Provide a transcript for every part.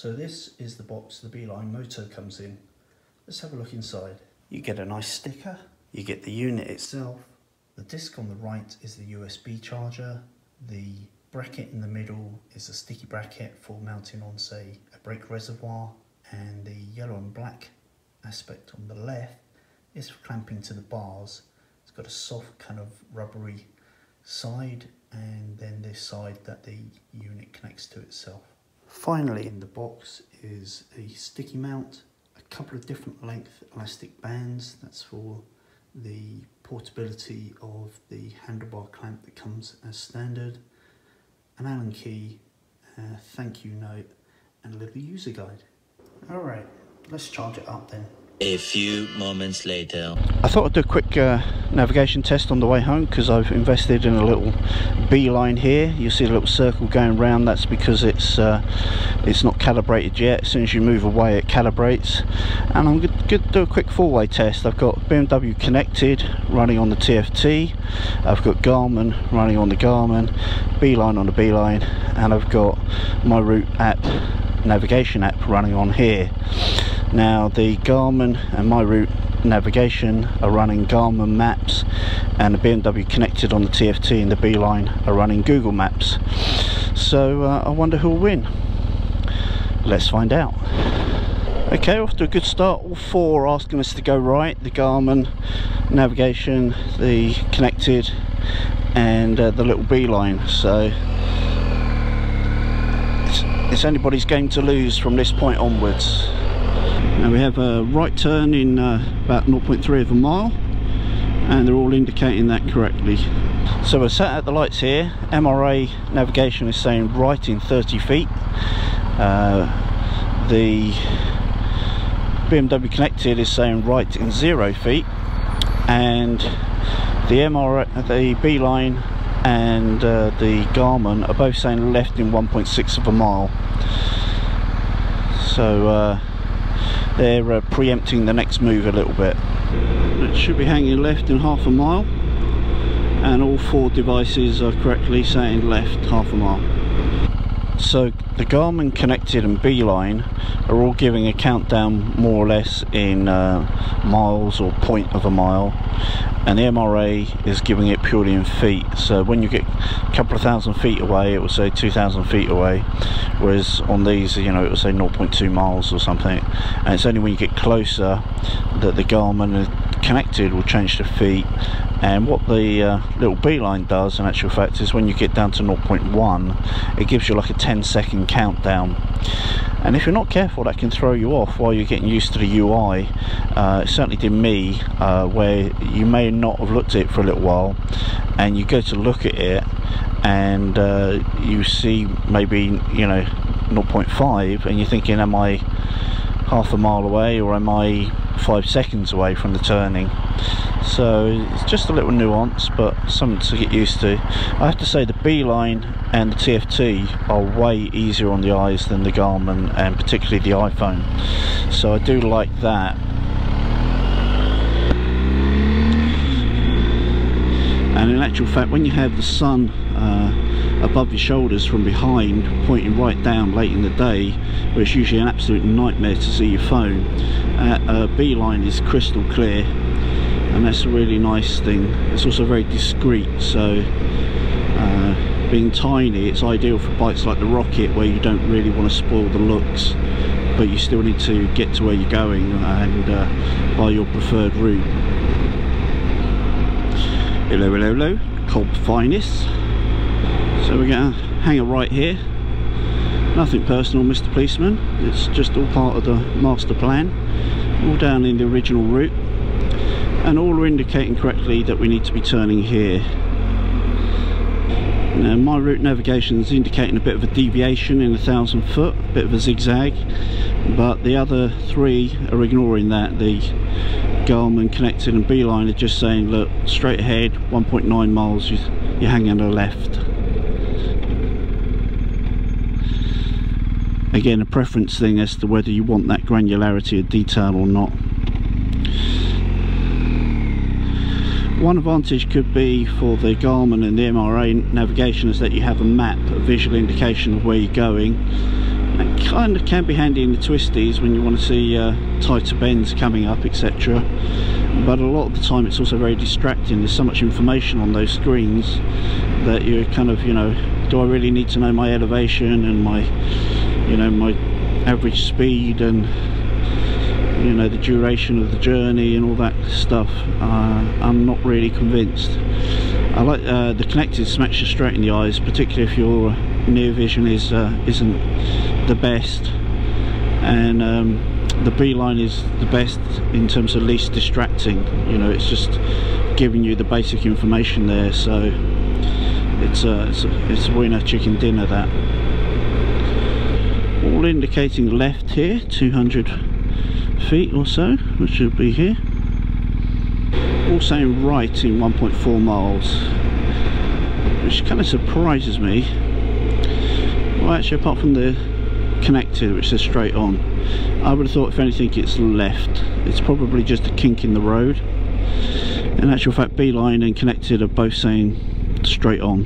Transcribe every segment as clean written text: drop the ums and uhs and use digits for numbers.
So this is the box the Beeline Moto comes in. Let's have a look inside. You get a nice sticker, you get the unit itself. The disc on the right is the USB charger. The bracket in the middle is a sticky bracket for mounting on, say, a brake reservoir. And the yellow and black aspect on the left is for clamping to the bars. It's got a soft kind of rubbery side, and then this side that the unit connects to itself. Finally in the box is a sticky mount, a couple of different length elastic bands, that's for the portability of the handlebar clamp that comes as standard, an Allen key, a thank you note, and a little user guide. Alright, let's charge it up then. A few moments later. I thought I'd do a quick navigation test on the way home, because I've invested in a little Beeline here. You see a little circle going round. That's because it's not calibrated yet. As soon as you move away it calibrates. And I'm going to do a quick four-way test. I've got BMW connected running on the TFT, I've got Garmin running on the Garmin, Beeline on the Beeline, and I've got MyRoute-app navigation app running on here. Now the Garmin and MyRoute navigation are running Garmin Maps, and the BMW connected on the TFT and the Beeline are running Google Maps. So I wonder who'll win. Let's find out. Okay, off to a good start. All four are asking us to go right. The Garmin navigation, the connected, and the little Beeline. So it's anybody's game to lose from this point onwards. Now we have a right turn in about 0.3 of a mile, and they're all indicating that correctly. So we're sat at the lights here. MRA navigation is saying right in 30 feet. The BMW connected is saying right in 0 feet, and the Beeline and the Garmin are both saying left in 1.6 of a mile. So they're preempting the next move a little bit. It should be hanging left in half a mile, and all four devices are correctly saying left half a mile. So the Garmin connected and Beeline are all giving a countdown more or less in miles or point of a mile, and the MRA is giving it purely in feet. So when you get a couple of thousand feet away, it will say 2,000 feet away, whereas on these, you know, it will say 0.2 miles or something. And it's only when you get closer that the Garmin connected will change to feet. And what the little Beeline does, in actual fact, is when you get down to 0.1, it gives you like a 10-second countdown. And if you're not careful, that can throw you off while you're getting used to the UI. It certainly did me, where you may not have looked at it for a little while, and you go to look at it, and you see maybe, you know, 0.5, and you're thinking, am I half a mile away, or am I 5 seconds away from the turning? So it's just a little nuance, but something to get used to. I have to say the Beeline and the TFT are way easier on the eyes than the Garmin, and particularly the iPhone. So I do like that. And in actual fact, when you have the sun above your shoulders from behind, pointing right down late in the day, where it's usually an absolute nightmare to see your phone, Beeline is crystal clear, and that's a really nice thing. It's also very discreet, so being tiny, it's ideal for bikes like the Rocket, where you don't really want to spoil the looks, but you still need to get to where you're going and by your preferred route. Hello, hello, hello, Cobb Finest. So we're going to hang a right here. Nothing personal, Mr. Policeman. It's just all part of the master plan. All down in the original route. And all are indicating correctly that we need to be turning here. Now my route navigation is indicating a bit of a deviation in 1,000 foot, a bit of a zigzag, but the other three are ignoring that. The Garmin connected and Beeline are just saying, look, straight ahead, 1.9 miles, you're hanging to the left. Again, a preference thing as to whether you want that granularity of detail or not. One advantage could be for the Garmin and the MRA navigation is that you have a map, a visual indication of where you're going. That kind of can be handy in the twisties when you want to see tighter bends coming up, etc. But a lot of the time it's also very distracting. There's so much information on those screens that you're kind of, you know, do I really need to know my elevation and my, you know, my average speed and, you know, the duration of the journey and all that stuff? I'm not really convinced. I like the connected smacks you straight in the eyes, particularly if your near vision isn't the best, and the Beeline is the best in terms of least distracting. You know, it's just giving you the basic information there, so it's a winner chicken dinner, that. All indicating left here, 200 feet or so, which should be here. All saying right in 1.4 miles, which kind of surprises me. Well, actually, apart from the connected, which says straight on, I would have thought if anything it's left. It's probably just a kink in the road. In actual fact, Beeline and connected are both saying straight on,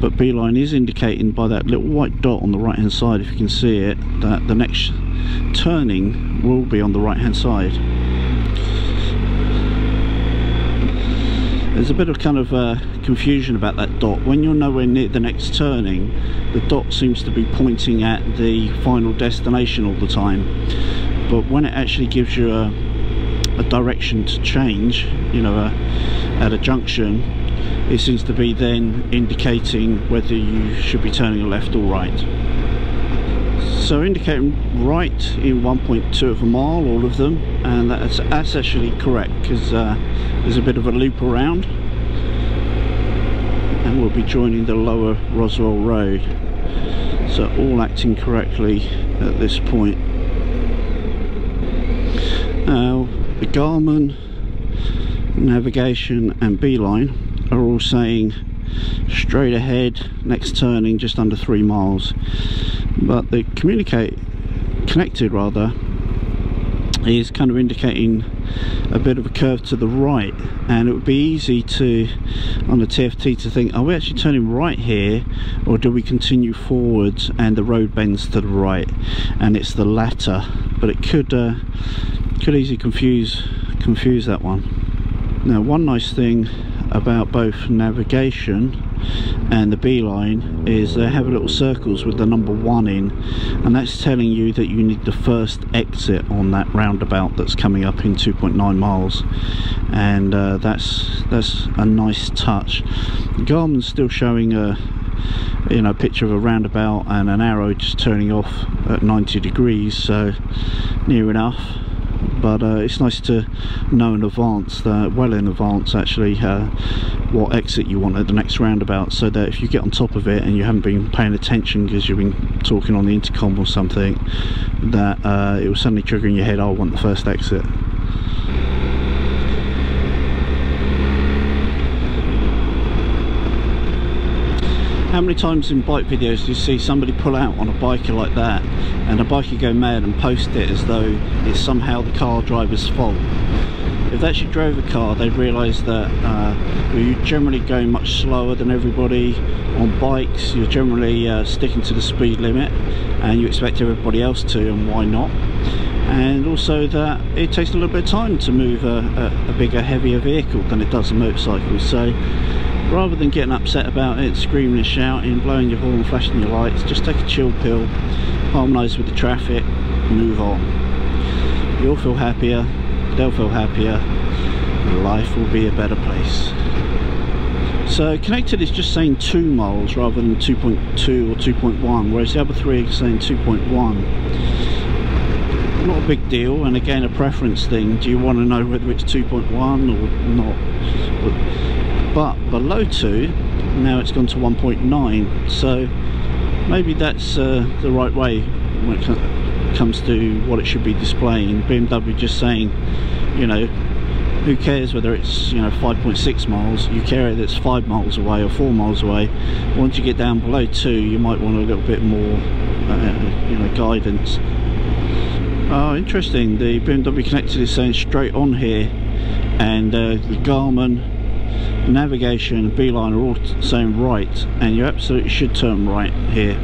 but Beeline is indicating by that little white dot on the right hand side, if you can see it, that the next turning will be on the right hand side. There's a bit of kind of confusion about that dot. When you're nowhere near the next turning, the dot seems to be pointing at the final destination all the time, but when it actually gives you a direction to change, you know, at a junction, it seems to be then indicating whether you should be turning left or right. So indicating right in 1.2 of a mile, all of them, and that's actually correct, because there's a bit of a loop around, and we'll be joining the lower Roswell Road. So all acting correctly at this point. Now the Garmin, navigation and Beeline are all saying straight ahead, next turning just under 3 miles, but the connected rather is kind of indicating a bit of a curve to the right, and it would be easy to, on the TFT, to think, are we actually turning right here, or do we continue forwards and the road bends to the right? And it's the latter, but it could easily confuse that one. Now, one nice thing about both navigation and the Beeline is they have little circles with the number 1 in, and that's telling you that you need the first exit on that roundabout that's coming up in 2.9 miles, and that's a nice touch. Garmin's still showing a picture of a roundabout and an arrow just turning off at 90 degrees, so near enough. But it's nice to know in advance, well in advance actually, what exit you want at the next roundabout, so that if you get on top of it and you haven't been paying attention because you've been talking on the intercom or something, that it will suddenly trigger in your head, oh, I want the first exit. How many times in bike videos do you see somebody pull out on a biker like that, and the biker go mad and post it as though it's somehow the car driver's fault? If they actually drove a car, they'd realise that you're generally going much slower than everybody. On bikes, you're generally sticking to the speed limit, and you expect everybody else to, and why not? And also that it takes a little bit of time to move a bigger, heavier vehicle than it does a motorcycle. So rather than getting upset about it, screaming and shouting, blowing your horn, flashing your lights, just take a chill pill, harmonise with the traffic, move on. You'll feel happier, they'll feel happier, life will be a better place. So connected is just saying 2 miles rather than 2.2 or 2.1, whereas the other three are saying 2.1. Not a big deal, and again a preference thing. Do you want to know whether it's 2.1 or not? But below 2, now it's gone to 1.9, so maybe that's the right way when it comes to what it should be displaying. BMW just saying, you know, who cares whether it's, you know, 5.6 miles, you care that it's 5 miles away or 4 miles away. Once you get down below 2, you might want a little bit more you know, guidance. Oh, interesting, the BMW connected is saying straight on here, and the Garmin, navigation and Beeline are all saying right, and you absolutely should turn right here.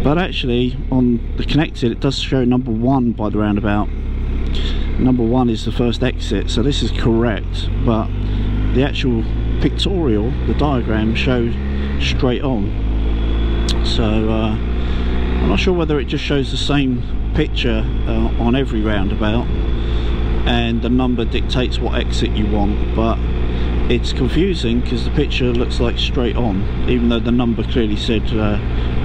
But actually on the connected it does show number 1 by the roundabout. Number 1 is the first exit, so this is correct, but the actual pictorial, the diagram, showed straight on. So I'm not sure whether it just shows the same picture on every roundabout and the number dictates what exit you want, but it's confusing because the picture looks like straight on even though the number clearly said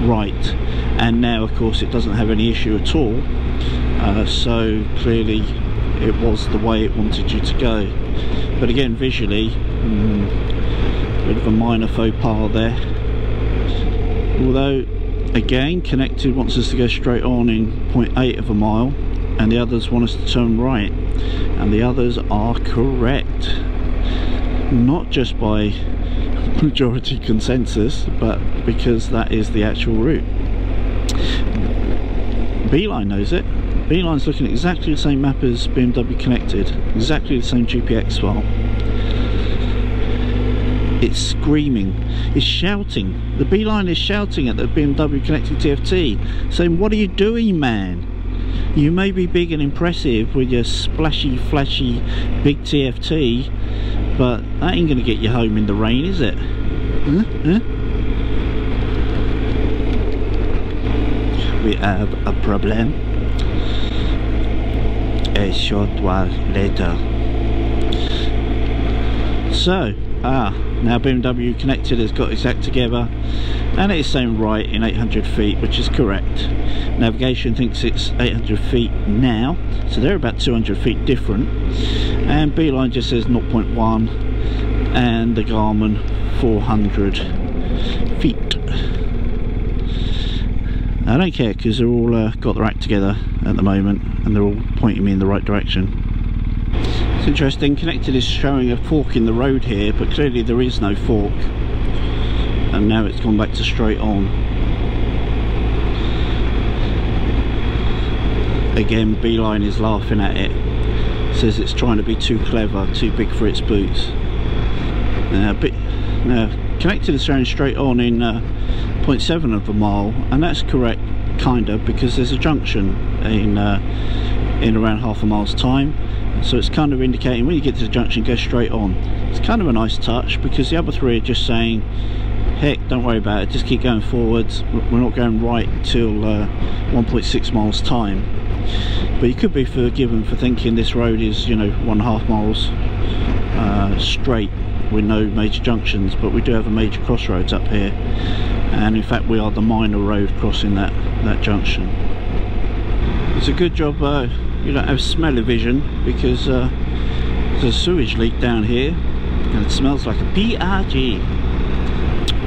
right, and now of course it doesn't have any issue at all, so clearly it was the way it wanted you to go. But again, visually, bit of a minor faux pas there, although again connected wants us to go straight on in 0.8 of a mile and the others want us to turn right, and the others are correct, not just by majority consensus but because that is the actual route. Beeline knows it. Beeline's looking at exactly the same map as BMW Connected, exactly the same GPX file. It's screaming, it's shouting. The Beeline is shouting at the BMW Connected TFT, saying, what are you doing, man? You may be big and impressive with your splashy, flashy, big TFT, but that ain't gonna get you home in the rain, is it? Huh? We have a problem. A short while later. So, now BMW Connected has got its act together and it's saying right in 800 feet, which is correct. Navigation thinks it's 800 feet now, so they're about 200 feet different, and Beeline just says 0.1 and the Garmin 400 feet. I don't care because they're all got their act together at the moment and they're all pointing me in the right direction. It's interesting, Connected is showing a fork in the road here, but clearly there is no fork, and now it's gone back to straight on. Again, Beeline is laughing at it, says it's trying to be too clever, too big for its boots. Now Connected is showing straight on in 0.7 of a mile, and that's correct kinda, because there's a junction in around half a mile's time, so it's kind of indicating when you get to the junction go straight on. It's kind of a nice touch because the other three are just saying, heck, don't worry about it, just keep going forwards, we're not going right till 1.6 miles time. But you could be forgiven for thinking this road is, you know, 1.5 miles straight with no major junctions, but we do have a major crossroads up here, and in fact we are the minor road crossing that junction. It's a good job you don't have smell-o-vision, because there's a sewage leak down here and it smells like a PRG.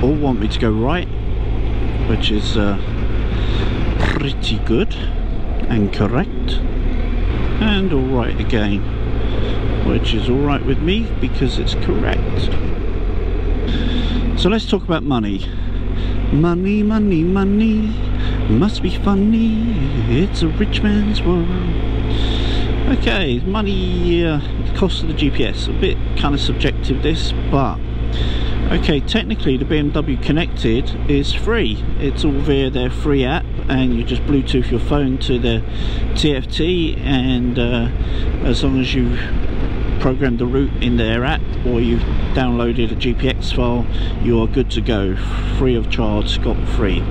All want me to go right, which is pretty good and correct, and all right again, which is all right with me because it's correct. So let's talk about money. Money, money, money, must be funny, it's a rich man's world. Okay, money, the cost of the GPS, a bit kind of subjective this, but okay, technically the BMW Connected is free. It's all via their free app, and you just Bluetooth your phone to the TFT, and as long as you've programmed the route in their app or you've downloaded a GPX file, you are good to go, free of charge, scot-free.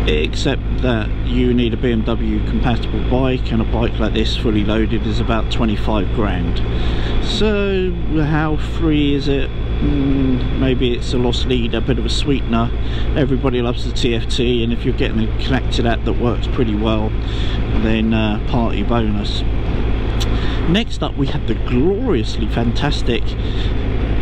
Except that you need a BMW compatible bike, and a bike like this fully loaded is about 25 grand. So how free is it? Maybe it's a lost leader, a bit of a sweetener. Everybody loves the TFT, and if you're getting a connected app that works pretty well, then party bonus. Next up we have the gloriously fantastic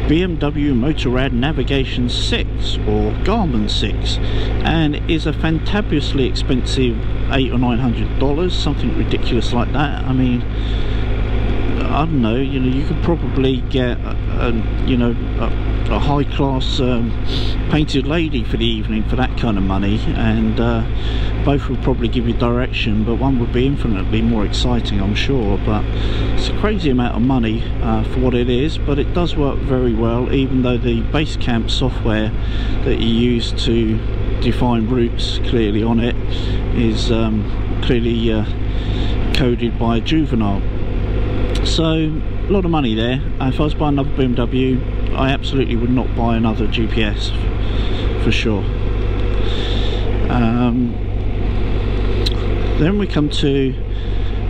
BMW Motorrad Navigation 6, or Garmin 6, and it is a fantabulously expensive $800 or $900, something ridiculous like that. I mean, I don't know, you know, you could probably get a a high-class painted lady for the evening for that kind of money, and both would probably give you direction, but one would be infinitely more exciting, I'm sure. But it's a crazy amount of money for what it is, but it does work very well, even though the Basecamp software that you use to define routes clearly on it is clearly coded by a juvenile. So a lot of money there. If I was buying another BMW, I absolutely would not buy another GPS for sure. Then we come to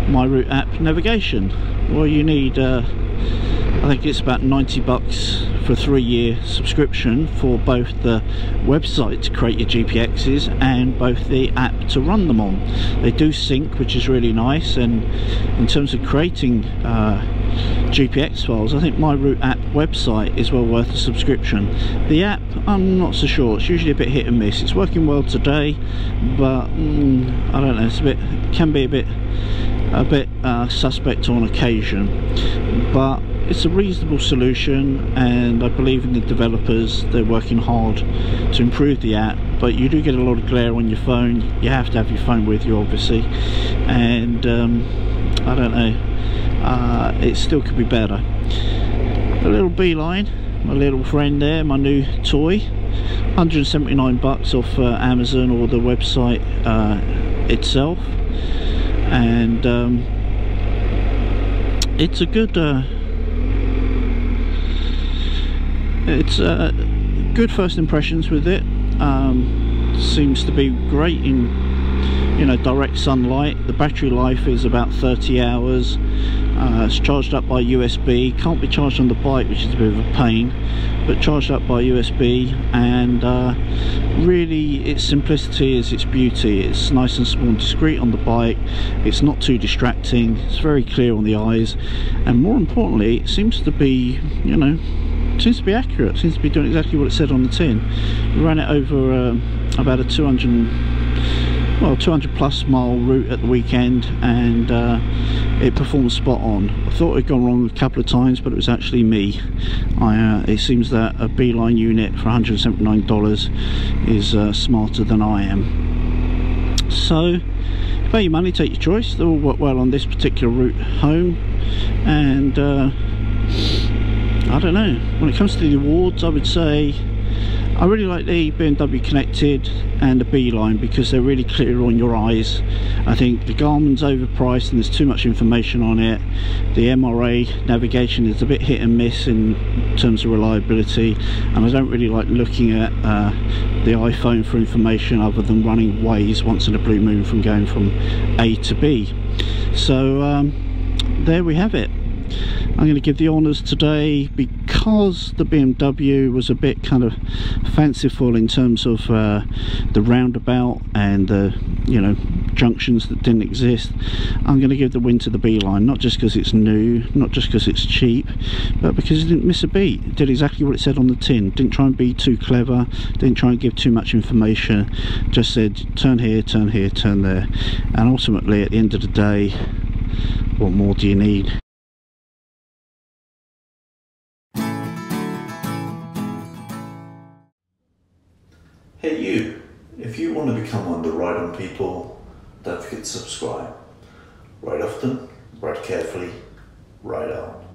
MyRoute-app navigation. Well, you need I think it's about 90 bucks for a 3-year subscription for both the website to create your GPXs and both the app to run them on. They do sync, which is really nice, and in terms of creating GPX files, I think MyRoute-app website is well worth a subscription. The app, I'm not so sure. It's usually a bit hit and miss. It's working well today, but I don't know, it's can be a bit suspect on occasion, but it's a reasonable solution, and I believe in the developers. They're working hard to improve the app, but you do get a lot of glare on your phone. You have to have your phone with you, obviously, and I don't know, it still could be better. A little Beeline, my little friend there, my new toy, 179 bucks off Amazon or the website itself, and it's a good good first impressions with it. Seems to be great in direct sunlight. The battery life is about 30 hours. It's charged up by USB. Can't be charged on the bike, which is a bit of a pain, but charged up by USB, and really its simplicity is its beauty. It's nice and small and discreet on the bike. It's not too distracting. It's very clear on the eyes, and more importantly, it seems to be, seems to be accurate. Seems to be doing exactly what it said on the tin. We ran it over about a 200 plus mile route at the weekend, and it performed spot on. I thought it had gone wrong a couple of times, but it was actually me. It seems that a Beeline unit for $179 is smarter than I am. So pay your money, take your choice. They all work well on this particular route home, and I don't know, when it comes to the awards, I would say I really like the BMW Connected and the Beeline because they're really clear on your eyes. I think the Garmin's overpriced and there's too much information on it. The MRA navigation is a bit hit and miss in terms of reliability, and I don't really like looking at the iPhone for information other than running Waze once in a blue moon from going from A to B. So there we have it. I'm going to give the honours today because the BMW was a bit kind of fanciful in terms of the roundabout and the junctions that didn't exist. I'm going to give the win to the Beeline, not just because it's new, not just because it's cheap, but because it didn't miss a beat. It did exactly what it said on the tin. Didn't try and be too clever, didn't try and give too much information, just said turn here, turn here, turn there, and ultimately at the end of the day, what more do you need? Hey you, if you want to become one of the Ride On people, don't forget to subscribe. Ride often, ride carefully, ride on.